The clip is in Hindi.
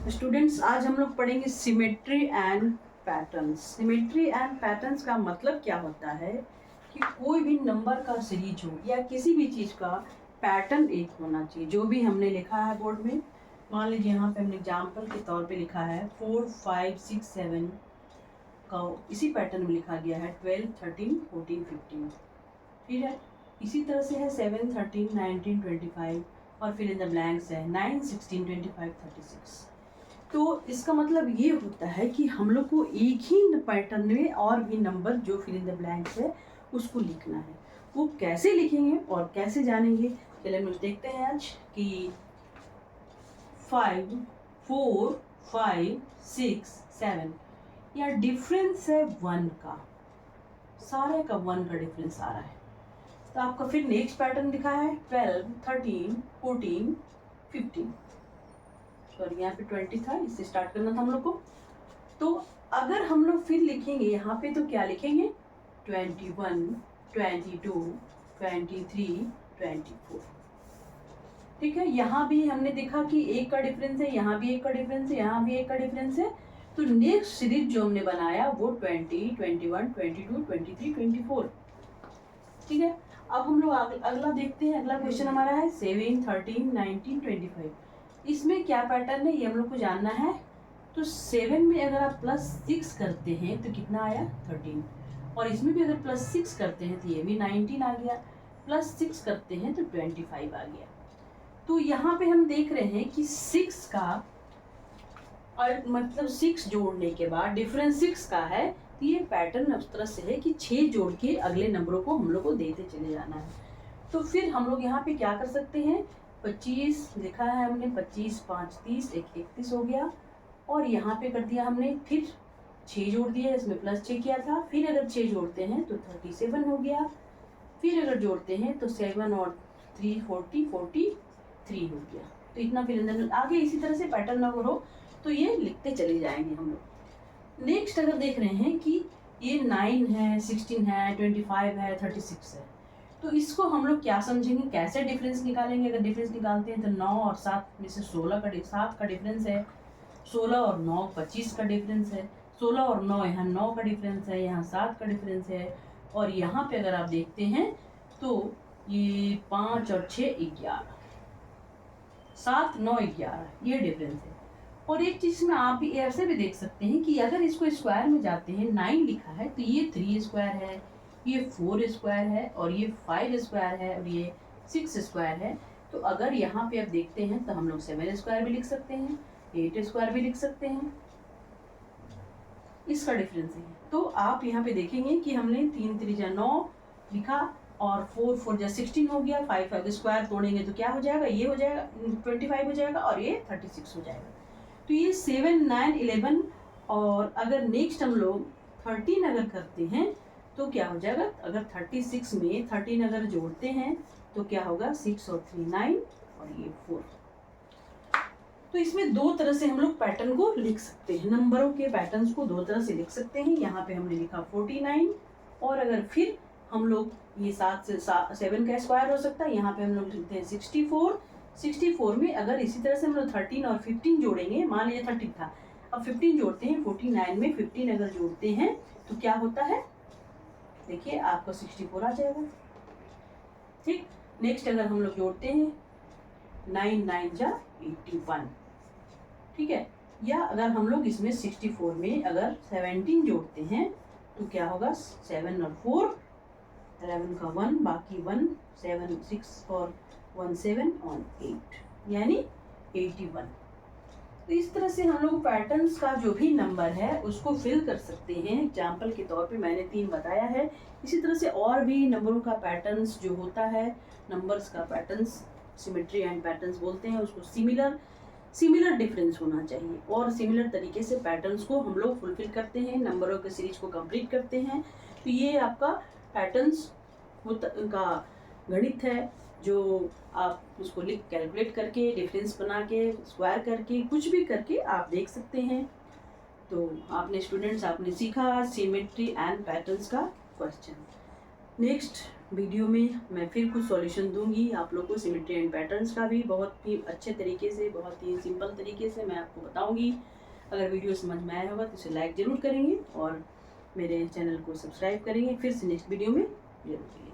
स्टूडेंट्स, आज हम लोग पढ़ेंगे symmetry and patterns. Symmetry and patterns का मतलब क्या होता है कि कोई भी नंबर का सीरीज हो या किसी भी चीज़ का पैटर्न एक होना चाहिए। जो भी हमने लिखा है बोर्ड में, मान लीजिए यहाँ पे हमने एग्जाम्पल के तौर पे लिखा है 4, 5, 6, 7 का इसी पैटर्न में लिखा गया है 12, 13, 14, 15। ठीक है, इसी तरह से है 7, 13, 19, 25 और फिर इन द ब्लैंक्स है 9, 16, 25, 36। तो इसका मतलब ये होता है कि हम लोग को एक ही पैटर्न में और भी नंबर जो फिल इन द ब्लैंक्स है उसको लिखना है। वो कैसे लिखेंगे और कैसे जानेंगे, चलिए हम लोग देखते हैं आज कि 5, 4, 5, 6, 7 या डिफरेंस है 1 का, सारे का 1 का डिफरेंस आ रहा है। तो आपका फिर नेक्स्ट पैटर्न दिखा है 12, 13, 14, 15। सॉरी, यहाँ पे 20 था, इससे स्टार्ट करना था हम लोग को। तो अगर हम लोग फिर लिखेंगे यहाँ पे तो क्या लिखेंगे 21, 22, 23, 24। ठीक है, यहाँ भी हमने देखा कि एक का डिफरेंस है, यहाँ भी एक का डिफरेंस है, यहाँ भी एक का डिफरेंस है। तो नेक्स्ट सीरीज जो हमने बनाया वो 20, 21, 22, 23, 24। ठीक है, अब हम लोग अगला देखते हैं। अगला क्वेश्चन हमारा है 7, 13, 19, 25। इसमें क्या पैटर्न है ये हम लोग को जानना है। तो 7 में अगर आप +6 करते हैं तो कितना आया 13, और इसमें भी अगर +6 करते हैं तो ये भी 19 आ गया, +6 करते हैं तो 25 आ गया। तो यहाँ पे हम देख रहे हैं कि 6 का और मतलब 6 जोड़ने के बाद डिफरेंस 6 का है। तो ये पैटर्न उस तरह से है कि 6 जोड़ के अगले नंबरों को हम लोग को देते चले जाना है। तो फिर हम लोग यहाँ पे क्या कर सकते हैं, 25 लिखा है हमने, 25, 5, 30, 31 हो गया। और यहाँ पे कर दिया हमने, फिर 6 जोड़ दिया, इसमें +6 किया था। फिर अगर 6 जोड़ते हैं तो 37 हो गया। फिर अगर जोड़ते हैं तो 7 और 3, 40, 43 हो गया। तो इतना फिर आगे इसी तरह से पैटर्न अगर हो तो ये लिखते चले जाएंगे हम लोग। नेक्स्ट अगर देख रहे हैं कि ये 9 है, 16 है, 25 है, 36 है, तो इसको हम लोग क्या समझेंगे, कैसे डिफरेंस निकालेंगे। अगर डिफरेंस निकालते हैं तो 9 और 7 में से 7 का डिफरेंस है, 16 और 9 25 का डिफरेंस है, 16 और 9 यहाँ 9 का डिफरेंस है, यहाँ 7 का डिफरेंस है। और यहाँ पे अगर आप देखते हैं तो ये 5 और 6 11, 7, 9, 11 ये डिफरेंस है। और एक चीज में आप भी ऐसे भी देख सकते हैं कि अगर इसको स्क्वायर में जाते हैं, 9 लिखा है तो ये 3 स्क्वायर है, ये 4 स्क्वायर है, और ये 5 स्क्वायर है, और ये 6 स्क्वायर है। तो अगर यहाँ पे आप देखते हैं तो हम लोग 7 स्क्वायर भी लिख सकते हैं, 8 स्क्वायर भी लिख सकते हैं, इसका डिफरेंस है। तो आप यहाँ पे देखेंगे कि हमने 3 3 9 लिखा और 4 4 16 हो गया, 5 5 स्क्वायर तोड़ेंगे तो क्या हो जाएगा, ये हो जाएगा 25 हो जाएगा, और ये 36 हो जाएगा। तो ये 7, 9, 11। और अगर नेक्स्ट हम लोग 13 अगर करते हैं तो क्या हो जाएगा, अगर 36 में 13 अगर जोड़ते हैं तो क्या होगा, 6 और 3 9 और ये 4। तो इसमें दो तरह से हम लोग पैटर्न को लिख सकते हैं, नंबरों के पैटर्न्स को दो तरह से लिख सकते हैं। यहाँ पे हमने लिखा 49, और अगर फिर हम लोग ये 7 से 7 का स्क्वायर हो सकता है, यहाँ पे हम लोग लिखते हैं 64। 64 में अगर इसी तरह से हम लोग 13 और 15 जोड़ेंगे, मान लीजिए 13 था, अब 15 जोड़ते हैं, 49 में 15 अगर जोड़ते हैं तो क्या होता है, देखिए आपको 64 आ जाएगा। ठीक, नेक्स्ट अगर हम लोग जोड़ते हैं 9 9 जा 81। ठीक है, या अगर हम लोग इसमें 64 में अगर 17 जोड़ते हैं तो क्या होगा, 7 और 4, 11 का 1, बाकी 1, 7 6 और 1 7 और 8 यानी 81। तो इस तरह से हम लोग पैटर्न्स का जो भी नंबर है उसको फिल कर सकते हैं। एग्जाम्पल के तौर पे मैंने 3 बताया है। इसी तरह से और भी नंबरों का पैटर्न्स जो होता है, नंबर्स का पैटर्न्स सिमेट्री एंड पैटर्न्स बोलते हैं उसको। सिमिलर डिफरेंस होना चाहिए, और सिमिलर तरीके से पैटर्न्स को हम लोग फुलफिल करते हैं, नंबरों के सीरीज को कंप्लीट करते हैं। तो ये आपका पैटर्न्स का गणित है, जो आप उसको लिख कैलकुलेट करके, डिफरेंस बना के, स्क्वायर करके, कुछ भी करके आप देख सकते हैं। तो आपने सीखा सिमेट्री एंड पैटर्न्स का क्वेश्चन। नेक्स्ट वीडियो में मैं फिर कुछ सॉल्यूशन दूंगी आप लोग को सिमेट्री एंड पैटर्न्स का भी, बहुत ही अच्छे तरीके से, बहुत ही सिंपल तरीके से मैं आपको बताऊंगी। अगर वीडियो समझ में आया होगा तो इसे लाइक ज़रूर करेंगे और मेरे चैनल को सब्सक्राइब करेंगे। फिर से नेक्स्ट वीडियो में जरूर मिलेंगे।